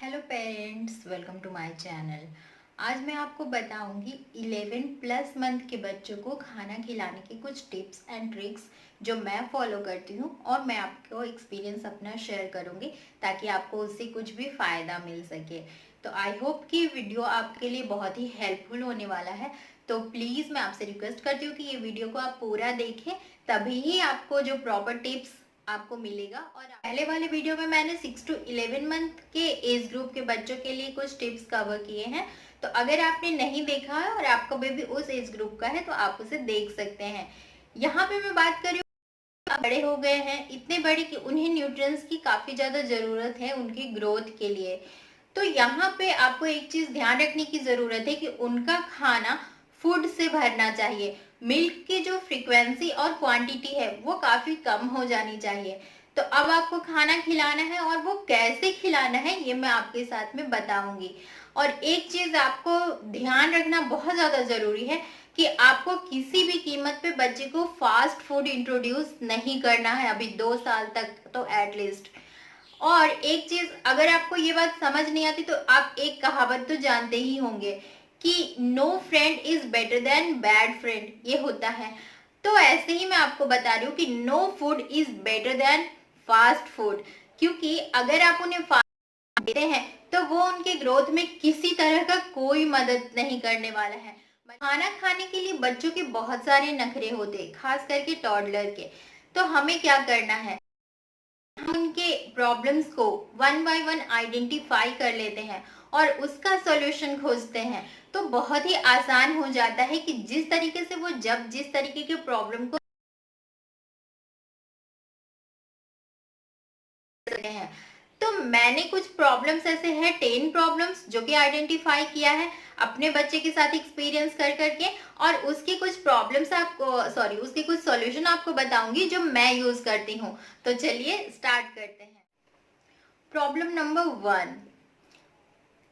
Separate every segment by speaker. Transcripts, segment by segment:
Speaker 1: Hello parents, welcome to my channel. आज मैं आपको बताऊंगी 11 प्लस मंथ के बच्चों को खाना खिलाने के कुछ टिप्स एंड ट्रिक्स जो मैं फॉलो करती हूँ, और मैं आपको एक्सपीरियंस अपना शेयर करूंगी ताकि आपको उससे कुछ भी फ़ायदा मिल सके। तो आई होप कि वीडियो आपके लिए बहुत ही हेल्पफुल होने वाला है। तो प्लीज़ मैं आपसे रिक्वेस्ट करती हूँ कि ये वीडियो को आप पूरा देखें, तभी ही आपको जो प्रॉपर टिप्स आपको मिलेगा। और पहले वाले वीडियो में मैंने 6 to 11 मंथ के एज ग्रुप के बच्चों के लिए कुछ टिप्स कवर किए हैं। तो अगर आपने नहीं देखा है और आपका बेबी उस एज ग्रुप का है तो आप उसे देख सकते हैं। यहाँ पे मैं बात कर रही हूँ, आप बड़े हो गए हैं, इतने बड़े कि उन्हें न्यूट्रिएंट्स की काफी ज्यादा जरूरत है उनकी ग्रोथ के लिए। तो यहाँ पे आपको एक चीज ध्यान रखने की जरूरत है कि उनका खाना फूड से भरना चाहिए। मिल्क की जो फ्रीक्वेंसी और क्वांटिटी है वो काफी कम हो जानी चाहिए। तो अब आपको खाना खिलाना है और वो कैसे खिलाना है ये मैं आपके साथ में बताऊंगी। और एक चीज आपको ध्यान रखना बहुत ज्यादा जरूरी है कि आपको किसी भी कीमत पे बच्चे को फास्ट फूड इंट्रोड्यूस नहीं करना है, अभी 2 साल तक तो एटलीस्ट। और एक चीज, अगर आपको ये बात समझ नहीं आती तो आप एक कहावत तो जानते ही होंगे कि no friend is better than bad friend, ये होता है। तो ऐसे ही मैं आपको बता रही हूँ कि no food is better than fast food, क्योंकि अगर आप उन्हें फास्ट देते हैं तो वो उनके ग्रोथ में किसी तरह का कोई मदद नहीं करने वाला है। खाना खाने के लिए बच्चों के बहुत सारे नखरे होते हैं, खास करके टॉडलर के। तो हमें क्या करना है, हम उनके प्रॉब्लम्स को वन बाय वन आइडेंटिफाई कर लेते हैं और उसका सॉल्यूशन खोजते हैं। तो बहुत ही आसान हो जाता है कि जिस तरीके से वो जब जिस तरीके के प्रॉब्लम को करते हैं। तो मैंने कुछ प्रॉब्लम्स ऐसे हैं, 10 प्रॉब्लम्स जो कि आइडेंटिफाई किया है अपने बच्चे के साथ एक्सपीरियंस कर करके, और उसके कुछ प्रॉब्लम्स आपको उसके कुछ सॉल्यूशन आपको बताऊंगी जो मैं यूज करती हूँ। तो चलिए स्टार्ट करते हैं। प्रॉब्लम नंबर 1,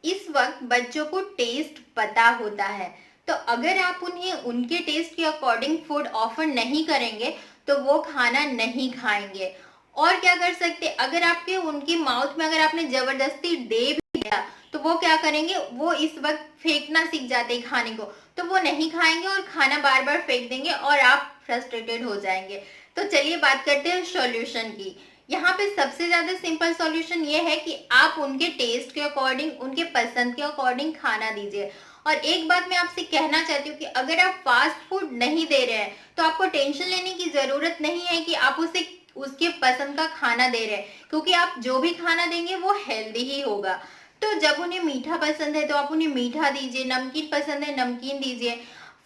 Speaker 1: इस वक्त बच्चों को टेस्ट पता होता है। तो अगर आप उन्हें उनके टेस्ट के अकॉर्डिंग फूड ऑफर नहीं करेंगे तो वो खाना नहीं खाएंगे। और क्या कर सकते, अगर आपके उनकी माउथ में अगर आपने जबरदस्ती दे भी दिया तो वो क्या करेंगे, वो इस वक्त फेंकना सीख जाते हैं खाने को। तो वो नहीं खाएंगे और खाना बार बार फेंक देंगे और आप फ्रस्ट्रेटेड हो जाएंगे। तो चलिए बात करते हैं सॉल्यूशन की। यहाँ पे सबसे ज्यादा सिंपल सॉल्यूशन ये है कि आप उनके टेस्ट के अकॉर्डिंग, उनके पसंद के अकॉर्डिंग खाना दीजिए। और एक बात मैं आपसे कहना चाहती हूँ कि अगर आप फास्ट फूड नहीं दे रहे हैं तो आपको टेंशन लेने की जरूरत नहीं है कि आप उसे उसके पसंद का खाना दे रहे हैं, क्योंकि आप जो भी खाना देंगे वो हेल्दी ही होगा। तो जब उन्हें मीठा पसंद है तो आप उन्हें मीठा दीजिए, नमकीन पसंद है नमकीन दीजिए,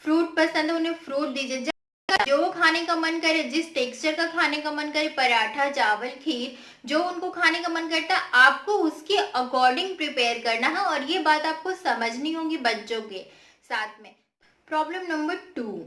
Speaker 1: फ्रूट पसंद है उन्हें फ्रूट दीजिए। जो खाने का मन करे, जिस टेक्सचर का खाने का मन करे, पराठा, चावल, खीर, जो उनको खाने का मन करता है आपको उसके अकॉर्डिंग प्रिपेयर करना है। और ये बात आपको समझनी होगी बच्चों के साथ में। प्रॉब्लम नंबर 2,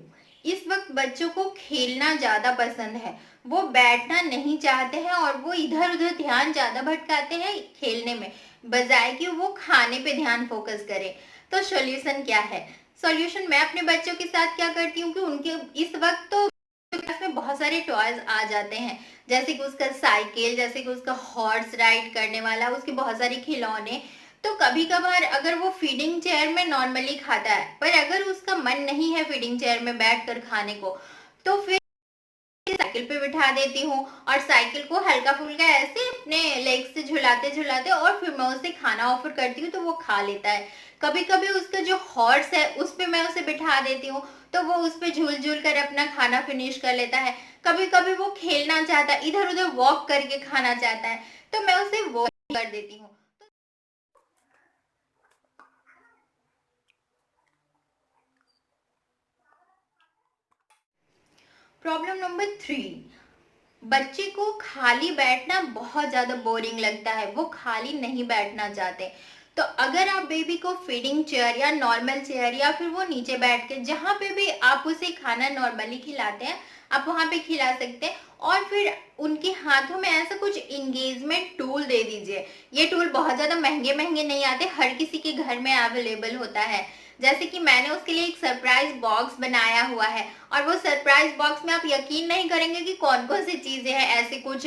Speaker 1: इस वक्त बच्चों को खेलना ज्यादा पसंद है, वो बैठना नहीं चाहते हैं और वो इधर उधर ध्यान ज्यादा भटकाते हैं खेलने में, बजाय कि वो खाने पे ध्यान फोकस करें। तो सॉल्यूशन क्या है? सॉल्यूशन मैं अपने बच्चों के साथ क्या करती हूँ कि उनके इस वक्त तो क्लास में बहुत सारे टॉयज आ जाते हैं, जैसे कि उसका साइकिल, जैसे कि उसका हॉर्स राइड करने वाला, उसके बहुत सारे खिलौने। तो कभी कभार अगर वो फीडिंग चेयर में नॉर्मली खाता है, पर अगर उसका मन नहीं है फीडिंग चेयर में बैठकर खाने को, तो फिर साइकिल पे बिठा देती हूँ और साइकिल को हल्का फुल्का ऐसे अपने लेग से झुलाते झुलाते और फिर मैं उसे खाना ऑफर करती हूँ तो वो खा लेता है। कभी कभी उसका जो हॉर्स है उस पे मैं उसे बिठा देती हूँ तो वो उस पे झूल झूल कर अपना खाना फिनिश कर लेता है। कभी कभी वो खेलना चाहता है, इधर उधर वॉक करके खाना चाहता है, तो मैं उसे वॉक कर देती हूँ। प्रॉब्लम नंबर 3, बच्चे को खाली बैठना बहुत ज्यादा बोरिंग लगता है, वो खाली नहीं बैठना चाहते। तो अगर आप बेबी को फीडिंग चेयर या नॉर्मल चेयर या फिर वो नीचे बैठ के जहाँ पे भी आप उसे खाना नॉर्मली खिलाते हैं आप वहां पे खिला सकते हैं। और फिर उनके हाथों में ऐसा कुछ इंगेजमेंट टूल दे दीजिए। ये टूल बहुत ज्यादा महंगे महंगे नहीं आते, हर किसी के घर में अवेलेबल होता है। जैसे कि मैंने उसके लिए एक सरप्राइज बॉक्स बनाया हुआ है, और वो सरप्राइज बॉक्स में आप यकीन नहीं करेंगे कि कौन कौन सी चीजें हैं, ऐसे कुछ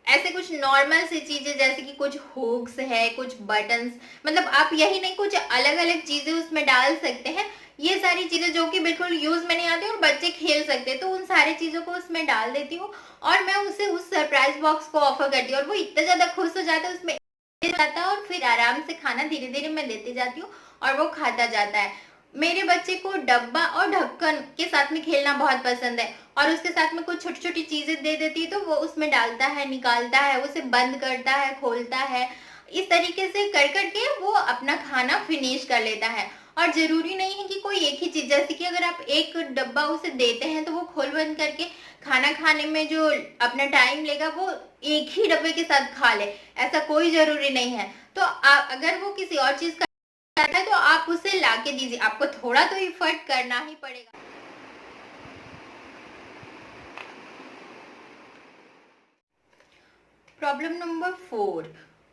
Speaker 1: ऐसे कुछ नॉर्मल सी चीजें जैसे कि कुछ हुक्स है, कुछ बटन्स, मतलब आप यही नहीं कुछ अलग अलग चीजें उसमें डाल सकते हैं। ये सारी चीजें जो कि बिल्कुल यूज में नहीं आती और बच्चे खेल सकते हैं, तो उन सारी चीजों को उसमें डाल देती हूँ और मैं उसे उस सरप्राइज बॉक्स को ऑफर करती हूँ और वो इतना ज्यादा खुश हो जाता है, उसमें जाता है और फिर आराम से खाना धीरे धीरे मैं देती जाती हूँ और वो खाता जाता है। मेरे बच्चे को डब्बा और ढक्कन के साथ में खेलना बहुत पसंद है और उसके साथ में कुछ छोटी छोटी चीजें दे देती है तो वो उसमें डालता है, निकालता है, उसे बंद करता है, खोलता है। इस तरीके से कर करके वो अपना खाना फिनिश कर लेता है। और जरूरी नहीं है कि कोई एक ही चीज, जैसे कि अगर आप एक डब्बा उसे देते हैं तो वो खोल बंद करके खाना खाने में जो अपना टाइम लेगा वो एक ही डब्बे के साथ खा ले, ऐसा कोई जरूरी नहीं है। तो अगर वो किसी और चीज का है तो आप उसे ला के दीजिए, आपको थोड़ा तो एफर्ट करना ही पड़ेगा। प्रॉब्लम नंबर 4,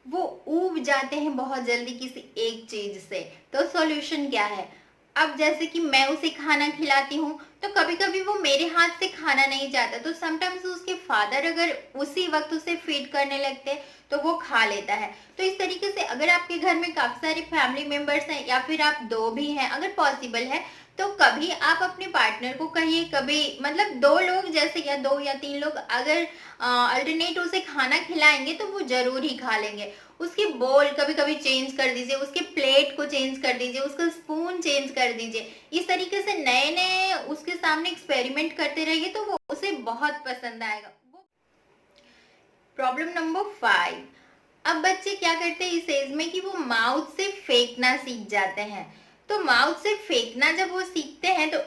Speaker 1: वो ऊब जाते हैं बहुत जल्दी किसी एक चीज से। तो सॉल्यूशन क्या है? अब जैसे कि मैं उसे खाना खिलाती हूँ तो कभी कभी वो मेरे हाथ से खाना नहीं चाहता, तो समटाइम्स उसके फादर अगर उसी वक्त उसे फीड करने लगते हैं तो वो खा लेता है। तो इस तरीके से अगर आपके घर में काफी सारे फैमिली मेंबर्स हैं या फिर आप दो भी हैं, अगर पॉसिबल है तो कभी आप अपने पार्टनर को कहिए, कभी मतलब दो लोग जैसे या दो या तीन लोग अगर अल्टरनेट उसे खाना खिलाएंगे तो वो जरूर ही खा लेंगे। उसकी बोल कभी कभी चेंज कर दीजिए, उसके प्लेट को चेंज कर दीजिए, उसका स्पून चेंज कर दीजिए। इस तरीके से नए नए उसके सामने एक्सपेरिमेंट करते रहिए तो वो उसे बहुत पसंद आएगा। प्रॉब्लम नंबर 5, अब बच्चे क्या करते हैं इस एज में कि वो माउथ से फेंकना सीख जाते हैं। तो माउथ से फेंकना जब वो सीखते हैं तो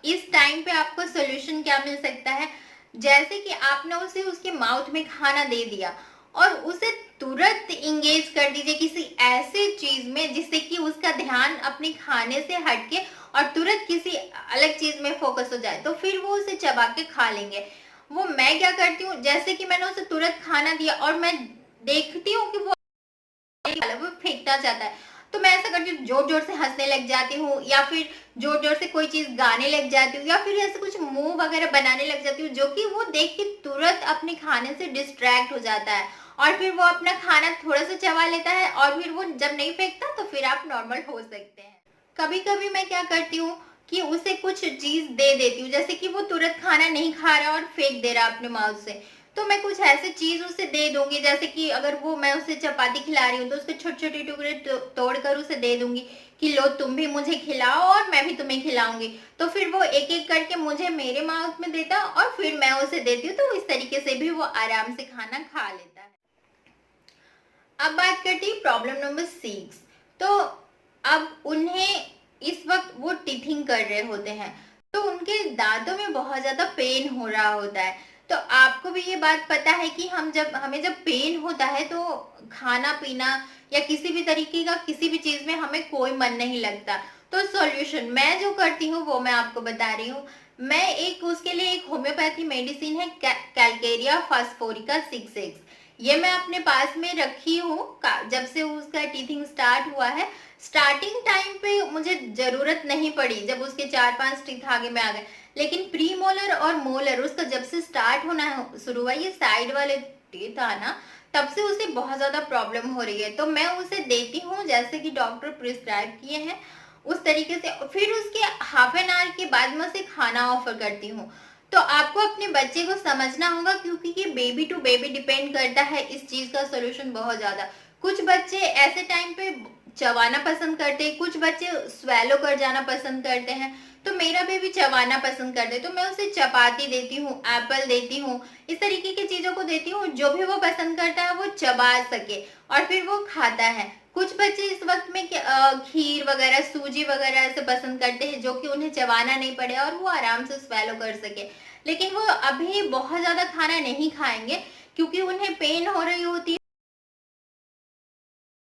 Speaker 1: इस टाइम पे आपको सोल्यूशन क्या मिल सकता है? जैसे कि आपने उसे उसके माउथ में खाना दे दिया और उसे तुरंत इंगेज कर दीजिए किसी ऐसे चीज में जिससे कि उसका ध्यान अपने खाने से हटके और तुरंत किसी अलग चीज में फोकस हो जाए, तो फिर वो उसे चबा के खा लेंगे। वो मैं क्या करती हूँ, जैसे कि मैंने उसे तुरंत खाना दिया और मैं देखती हूँ कि वो फेंकना चाहता है, तो मैं ऐसा करती हूँ, जोर जोर से हंसने लग जाती हूँ या फिर जोर जोर से कोई चीज गाने लग जाती हूँ या फिर ऐसे कुछ मुंह वगैरह बनाने लग जाती हूँ जो कि वो देख के तुरंत अपने खाने से डिस्ट्रैक्ट हो जाता है और फिर वो अपना खाना थोड़ा सा चबा लेता है और फिर वो जब नहीं फेंकता तो फिर आप नॉर्मल हो सकते हैं। कभी कभी मैं क्या करती हूँ कि उसे कुछ चीज दे देती हूँ, जैसे कि वो तुरंत खाना नहीं खा रहा और फेंक दे रहा अपने माउथ से, तो मैं कुछ ऐसे चीज उसे दे दूंगी, जैसे कि अगर वो मैं उसे चपाती खिला रही हूँ तो उसके छोटे छोटे टुकड़े तोड़ कर उसे दे दूंगी कि लो तुम भी मुझे खिलाओ और मैं भी तुम्हें खिलाऊंगी। तो फिर वो एक एक करके मुझे मेरे माउथ में देता और फिर मैं उसे देती हूँ, तो इस तरीके से भी वो आराम से खाना खा लेता है। अब बात करते हैं प्रॉब्लम नंबर 6। तो अब उन्हें इस वक्त वो टीथिंग कर रहे होते हैं तो उनके दांतों में बहुत ज्यादा पेन हो रहा होता है। तो आपको भी ये बात पता है कि हमें जब पेन होता है तो खाना पीना या किसी भी तरीके का किसी भी चीज में हमें कोई मन नहीं लगता। तो सॉल्यूशन मैं जो करती हूँ वो मैं आपको बता रही हूँ। मैं एक उसके लिए एक होम्योपैथी मेडिसिन है कैलकेरिया फास्फोरिका 6X, ये मैं अपने पास में रखी हूँ जब से उसका टीथिंग स्टार्ट हुआ है। स्टार्टिंग टाइम पे मुझे जरूरत नहीं पड़ी जब उसके 4-5 टीथ आगे में आ गए, लेकिन प्री मोलर और मोलर उसका जब से स्टार्ट होना शुरू हुआ, ये साइड वाले टीथ आना, तब से उसे बहुत ज्यादा प्रॉब्लम हो रही है। तो मैं उसे देती हूँ जैसे कि डॉक्टर प्रिस्क्राइब किए हैं उस तरीके से, फिर उसके हाफ एन आवर के बाद मैं उसे खाना ऑफर करती हूँ। तो आपको अपने बच्चे को समझना होगा क्योंकि ये बेबी टू बेबी डिपेंड करता है इस चीज का सोल्यूशन बहुत ज्यादा। कुछ बच्चे ऐसे टाइम पे चबाना पसंद करते हैं, कुछ बच्चे स्वेलो कर जाना पसंद करते हैं, तो मेरा बेबी चबाना पसंद करते, तो मैं उसे चपाती देती हूँ, एप्पल देती हूँ, इस तरीके की चीजों को देती हूँ जो भी वो पसंद करता है वो चबा सके और फिर वो खाता है। कुछ बच्चे इस वक्त में खीर वगैरह सूजी वगैरह ऐसे पसंद करते हैं जो कि उन्हें चबाना नहीं पड़े और वो आराम से स्वेलो कर सके, लेकिन वो अभी बहुत ज्यादा खाना नहीं खाएंगे क्योंकि उन्हें पेन हो रही होती है,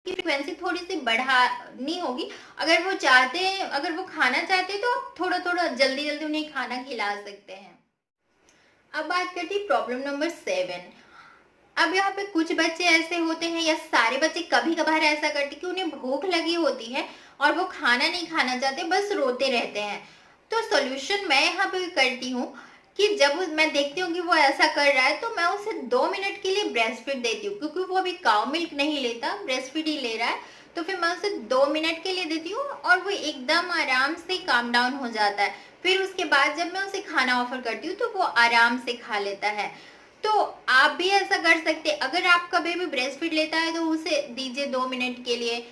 Speaker 1: फ्रीक्वेंसी थोड़ी सी बढ़ानी होगी। अगर वो चाहते हैं, अगर वो खाना चाहते हैं तो आप थोड़ा थोड़ा जल्दी जल्दी उन्हें खाना खिला सकते हैं। अब बात करती है प्रॉब्लम नंबर 7। अब यहाँ पे कुछ बच्चे ऐसे होते हैं या सारे बच्चे कभी कभार ऐसा करते कि उन्हें भूख लगी होती है और वो खाना नहीं खाना चाहते, बस रोते रहते हैं। तो सॉल्यूशन मैं यहाँ पे करती हूँ कि जब मैं देखती हूँ कि वो ऐसा कर रहा है तो मैं उसे 2 मिनट के लिए ब्रेस्ट फीड देती हूँ, क्योंकि वो अभी काउ मिल्क नहीं लेता, ब्रेस्ट फीड ही ले रहा है। तो फिर मैं उसे 2 मिनट के लिए देती हूँ और वो एकदम आराम से काम डाउन हो जाता है। फिर उसके बाद जब मैं उसे खाना ऑफर करती हूँ तो वो आराम से खा लेता है। तो आप भी ऐसा कर सकते हैं। अगर आपका बेबी ब्रेस्ट फीड लेता है तो उसे दीजिए 2 मिनट के लिए।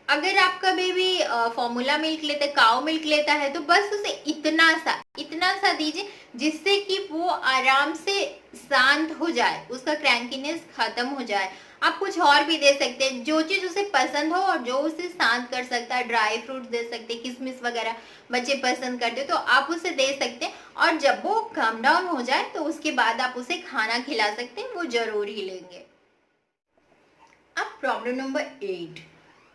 Speaker 1: अगर आपका बेबी फॉर्मूला मिल्क लेता है, काऊ मिल्क लेता है, तो बस उसे इतना सा दीजिए जिससे कि वो आराम से शांत हो जाए, उसका क्रैंकीनेस खत्म हो जाए। आप कुछ और भी दे सकते हैं, जो चीज उसे पसंद हो और जो उसे शांत कर सकता है। ड्राई फ्रूट्स दे सकते हैं, किशमिश वगैरह बच्चे पसंद करते हैं तो आप उसे दे सकते हैं। और जब वो काम डाउन हो जाए तो उसके बाद आप उसे खाना खिला सकते हैं, वो जरूर ही लेंगे। अब प्रॉब्लम नंबर 8,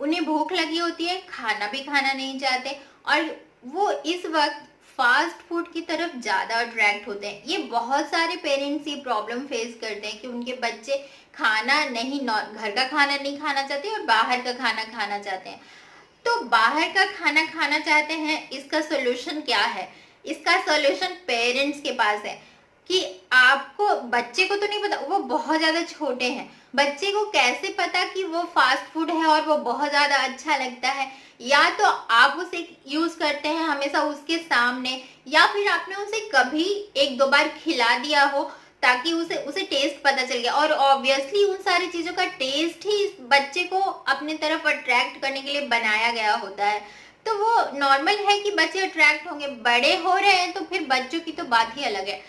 Speaker 1: उन्हें भूख लगी होती है, खाना भी खाना नहीं चाहते और वो इस वक्त फास्ट फूड की तरफ ज्यादा अट्रैक्ट होते हैं। ये बहुत सारे पेरेंट्स ये प्रॉब्लम फेस करते हैं कि उनके बच्चे खाना नहीं, घर का खाना नहीं खाना चाहते और बाहर का खाना खाना चाहते हैं। तो बाहर का खाना खाना चाहते हैं, इसका सोल्यूशन क्या है? इसका सोल्यूशन पेरेंट्स के पास है कि आपको, बच्चे को तो नहीं पता, वो बहुत ज्यादा छोटे हैं, बच्चे को कैसे पता कि वो फास्ट फूड है और वो बहुत ज्यादा अच्छा लगता है? या तो आप उसे यूज करते हैं हमेशा उसके सामने, या फिर आपने उसे कभी एक दो बार खिला दिया हो ताकि उसे उसे टेस्ट पता चल गया। और ऑब्वियसली उन सारी चीजों का टेस्ट ही इस बच्चे को अपने तरफ अट्रैक्ट करने के लिए बनाया गया होता है। तो वो नॉर्मल है कि बच्चे अट्रैक्ट होंगे, बड़े हो रहे हैं तो फिर बच्चों की तो बात ही अलग है।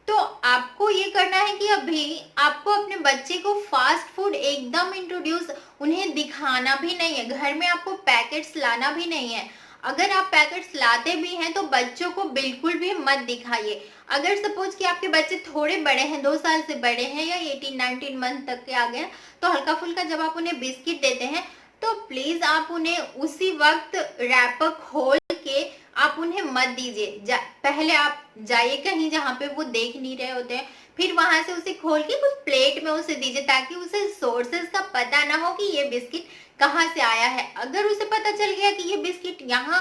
Speaker 1: तो आपको ये करना है कि अभी आपको अपने बच्चे को फास्ट फूड एकदम इंट्रोड्यूस, उन्हें दिखाना भी नहीं है, घर में आपको पैकेट्स लाना भी नहीं है। अगर आप पैकेट्स लाते भी हैं तो बच्चों को बिल्कुल भी मत दिखाइए। अगर सपोज कि आपके बच्चे थोड़े बड़े हैं, 2 साल से बड़े हैं या 18-19 मंथ तक के आ गए हैं, तो हल्का फुल्का जब आप उन्हें बिस्किट देते हैं तो प्लीज आप उन्हें उसी वक्त रैपर खोल के आप उन्हें मत दीजिए। पहले आप जाइए कहीं जहाँ पे वो देख नहीं रहे होते हैं, फिर वहां से उसे खोल के कुछ प्लेट में उसे दीजिए ताकि उसे सोर्सेस का पता ना हो कि ये बिस्किट कहाँ से आया है। अगर उसे पता चल गया कि ये बिस्किट यहाँ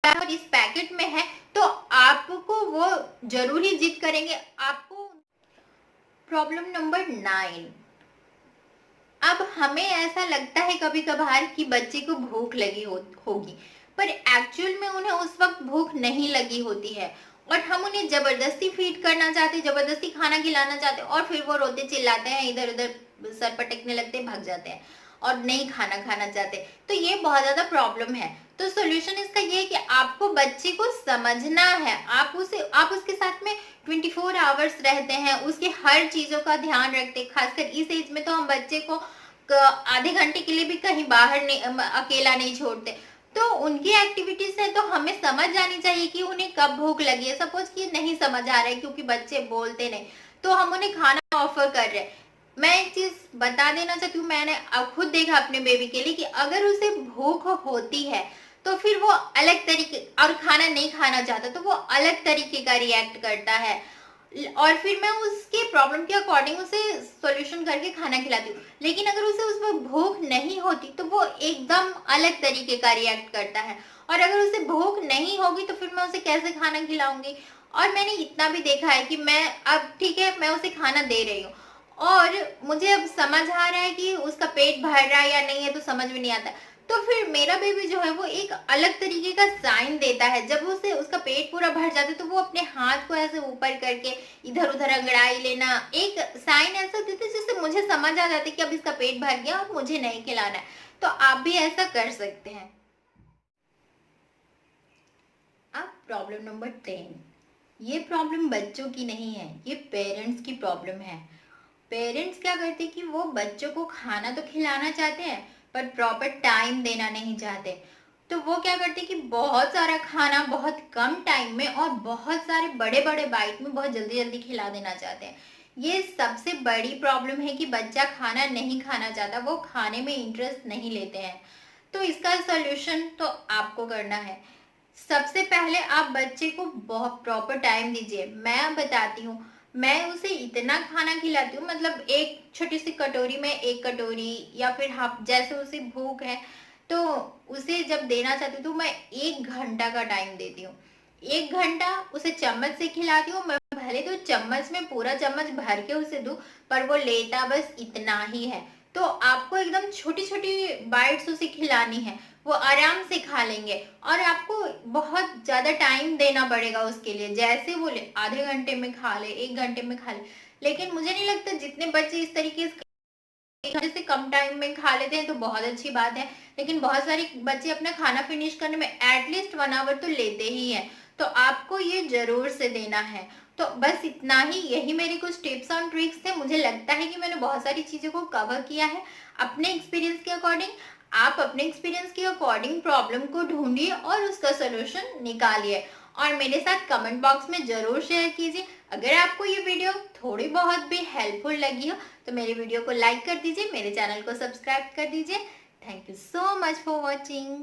Speaker 1: और इस पैकेट में है तो आपको वो जरूर ही जिद करेंगे आपको। प्रॉब्लम नंबर 9, अब हमें ऐसा लगता है कभी कभार कि बच्चे को भूख लगी होगी, पर एक्चुअल में उन्हें उस वक्त भूख नहीं लगी होती है और हम उन्हें जबरदस्ती फीड करना चाहते, जबरदस्ती खाना खिलाना चाहते और फिर वो रोते चिल्लाते हैं, इधर उधर सर पटकने लगते, भाग जाते हैं और नहीं खाना खाना चाहते। तो ये बहुत ज्यादा प्रॉब्लम है। तो सॉल्यूशन इसका ये है कि आपको बच्चे को समझना है, आप उसके साथ में 24 आवर्स रहते हैं, उसके हर चीजों का ध्यान रखते हैं। खासकर इस एज में तो हम बच्चे को आधे घंटे के लिए भी कहीं बाहर नहीं, अकेला नहीं छोड़ते। तो उनकी एक्टिविटीज है तो हमें समझ जानी चाहिए कि उन्हें कब भूख लगी है। सपोज कि नहीं समझ आ रहा है क्योंकि बच्चे बोलते नहीं, तो हम उन्हें खाना ऑफर कर रहे हैं। मैं एक चीज बता देना चाहती हूँ, मैंने खुद देखा अपने बेबी के लिए कि अगर उसे भूख होती है तो फिर वो अलग तरीके, और खाना नहीं खाना चाहता तो वो अलग तरीके का रिएक्ट करता है और फिर मैं उसके प्रॉब्लम के अकॉर्डिंग उसे सॉल्यूशन करके खाना खिलाती हूँ। लेकिन अगर उसे उस वक्त भूख नहीं होती तो वो एकदम अलग तरीके का रिएक्ट करता है, और अगर उसे भूख नहीं होगी तो फिर मैं उसे कैसे खाना खिलाऊंगी। और मैंने इतना भी देखा है कि मैं, अब ठीक है मैं उसे खाना दे रही हूँ और मुझे अब समझ आ रहा है कि उसका पेट भर रहा है या नहीं है, तो समझ में नहीं आता, तो फिर मेरा बेबी जो है वो एक अलग तरीके का साइन देता है। जब उसे उसका पेट पूरा भर जाता है तो वो अपने हाथ को ऐसे ऊपर करके इधर उधर अंगड़ाई लेना, एक साइन ऐसा देते हैं जिससे मुझे समझ आ जाता है कि अब इसका पेट भर गया और मुझे नहीं खिलाना है। तो आप भी ऐसा कर सकते हैं। अब प्रॉब्लम नंबर 10, ये प्रॉब्लम बच्चों की नहीं है, ये पेरेंट्स की प्रॉब्लम है। पेरेंट्स क्या करते हैं कि वो बच्चों को खाना तो खिलाना चाहते हैं पर प्रॉपर टाइम देना नहीं चाहते। तो वो क्या करते हैं कि बहुत सारा खाना बहुत कम टाइम में और बहुत सारे बड़े बड़े बाइट में बहुत जल्दी जल्दी खिला देना चाहते हैं। ये सबसे बड़ी प्रॉब्लम है कि बच्चा खाना नहीं खाना चाहता, वो खाने में इंटरेस्ट नहीं लेते हैं। तो इसका सॉल्यूशन तो आपको करना है। सबसे पहले आप बच्चे को बहुत प्रॉपर टाइम दीजिए। मैं बताती हूँ, मैं उसे इतना खाना खिलाती हूँ, मतलब एक छोटी सी कटोरी में 1 कटोरी या फिर हाफ, जैसे उसे भूख है तो उसे जब देना चाहती हूँ तो मैं 1 घंटा का टाइम देती हूँ। 1 घंटा उसे चम्मच से खिलाती हूँ, मैं भले तो चम्मच में पूरा चम्मच भर के उसे दूँ, पर वो लेता बस इतना ही है। तो आपको एकदम छोटी-छोटी बाइट्स उसे खिलानी है, वो आराम से खा लेंगे और आपको बहुत ज़्यादा टाइम देना पड़ेगा उसके लिए। जैसे बोले आधे घंटे में खा ले, 1 घंटे में खा ले, लेकिन मुझे नहीं लगता जितने बच्चे इस तरीके से 1 घंटे से कम टाइम में खा लेते हैं तो बहुत अच्छी बात है। लेकिन बहुत सारे बच्चे अपना खाना फिनिश करने में एटलीस्ट 1 आवर तो लेते ही हैं। तो आपको ये ज़रूर से देना है। तो बस इतना ही, यही मेरी कुछ टिप्स एंड ट्रिक्स थे। मुझे लगता है कि मैंने बहुत सारी चीज़ों को कवर किया है अपने एक्सपीरियंस के अकॉर्डिंग। आप अपने एक्सपीरियंस के अकॉर्डिंग प्रॉब्लम को ढूँढिए और उसका सॉल्यूशन निकालिए और मेरे साथ कमेंट बॉक्स में ज़रूर शेयर कीजिए। अगर आपको ये वीडियो थोड़ी बहुत भी हेल्पफुल लगी हो तो मेरे वीडियो को लाइक कर दीजिए, मेरे चैनल को सब्सक्राइब कर दीजिए। Thank you so much for watching.